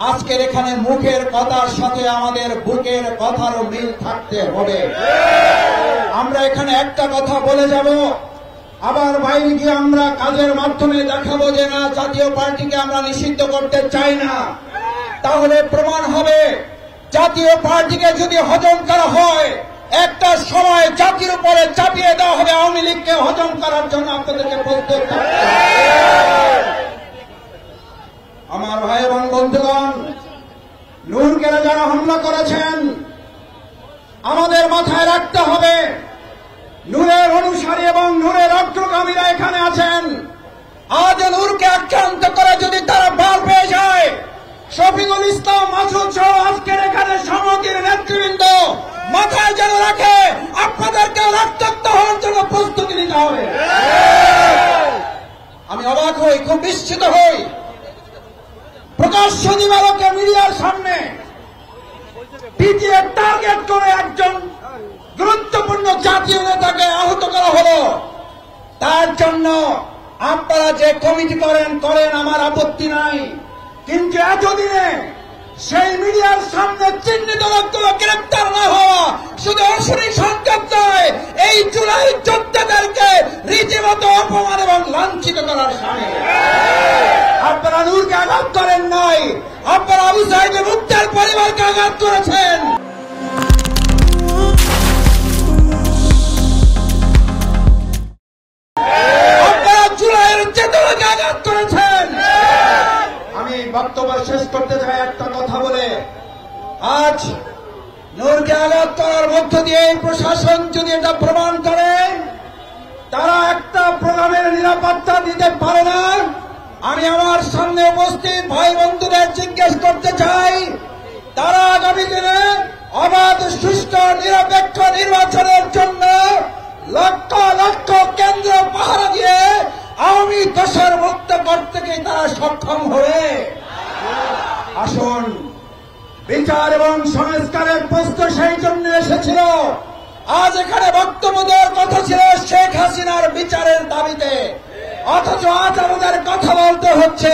আজকের এখানে মুখের কথার সাথে আমাদের বুকের কথারও মিল থাকতে হবে। আমরা এখানে একটা কথা বলে যাব, আবার বাইরে গিয়ে আমরা কাজের মাধ্যমে দেখাবো যে না, জাতীয় পার্টিকে আমরা নিষিদ্ধ করতে চাই না। তাহলে প্রমাণ হবে জাতীয় পার্টিকে যদি হজম করা হয়, একটা সময় জাতির উপরে চাপিয়ে দেওয়া হবে আওয়ামী লীগকে হজম করার জন্য। আপনাদেরকে বলতে আমার ভাই এবং বন্ধুগণ, নূরকে যারা হামলা করেছেন, আমাদের মাথায় রাখতে হবে নূরের অনুসারী এবং নূরের অগ্রগামীরা এখানে আছেন। আজ নূরকে আক্রান্ত করে যদি তারা বার পেয়ে যায়, শফিকুল ইসলাম মাসুদ সহ আজকের এখানে সমিতির নেতৃবৃন্দ মাথায় যেন রাখে, আপনাদেরকে রক্তাক্ত হওয়ার জন্য প্রস্তুতি নিতে হবে। আমি অবাক হই, খুব বিস্মিত হই, প্রকাশ্য দিবালোকে মিডিয়ার সামনে পিটিএ টার্গেট করে একজন গুরুত্বপূর্ণ জাতীয় নেতাকে আহত করা হলো। তার জন্য আপনারা যে কমিটি করেন, আমার আপত্তি নাই, কিন্তু এতদিনে সেই মিডিয়ার সামনে চিহ্নিত লোকগুলো গ্রেপ্তার না হওয়া শুধু অশনি সংকেত নয়, এই জুলাই যোদ্ধাদেরকে রীতিমতো অপমান এবং লাঞ্ছিত করার সামনে আপনারা নূরকে আঘাত করেন নাই, আপনারা আবু সাইদ মুক্তার পরিবারকে আঘাত করেছেন। আপনারা জুলাইয়ের চেতনাকে আঘাত করেছেন। আমি বক্তব্য শেষ করতে চাই একটা কথা বলে, আজ নূরকে আঘাত করার মধ্য দিয়ে প্রশাসন যদি এটা প্রমাণ করে তারা একটা প্রোগ্রামের নিরাপত্তা দিতে পারে না, আমি আমার সামনে উপস্থিত ভাই বন্ধুদের জিজ্ঞেস করতে চাই, তারা আগামী দিনে অবাধ সুষ্ঠু নিরপেক্ষ নির্বাচনের জন্য লক্ষ লক্ষ কেন্দ্র পাহারা দিয়ে আওয়ামী দোষর মুক্ত করতে কি তারা সক্ষম হবে? আসুন, বিচার এবং সংস্কারের প্রশ্ন সেই জন্য এসেছিল। আজ এখানে বক্তব্য দেওয়ার কথা ছিল শেখ হাসিনার বিচারের দাবিতে, অথচ আজ আমাদের কথা বলতে হচ্ছে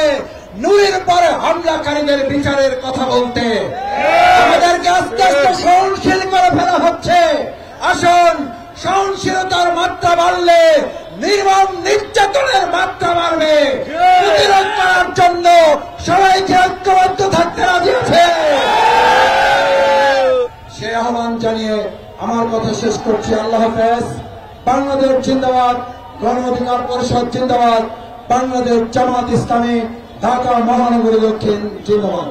নূরের পরে হামলাকারীদের বিচারের কথা বলতে। আমাদেরকে আস্তে আস্তে সহনশীল করে ফেলা হচ্ছে। আসুন, সহনশীলতার মাত্রা বাড়লে নির্মম নির্যাতনের মাত্রা বাড়বে। প্রতিরোধ করার জন্য সবাইকে ঐক্যবদ্ধ থাকতে রাজি আছে। সে আহ্বান জানিয়ে আমার কথা শেষ করছি। আল্লাহ হাফেজ। বাংলাদেশ জিন্দাবাদ, গণ অধিকার পরিষদ জিন্দাবাদ, বাংলাদেশ জামাত ইসলামী, ঢাকা মহানগরী দক্ষিণ জিন্দাবাদ।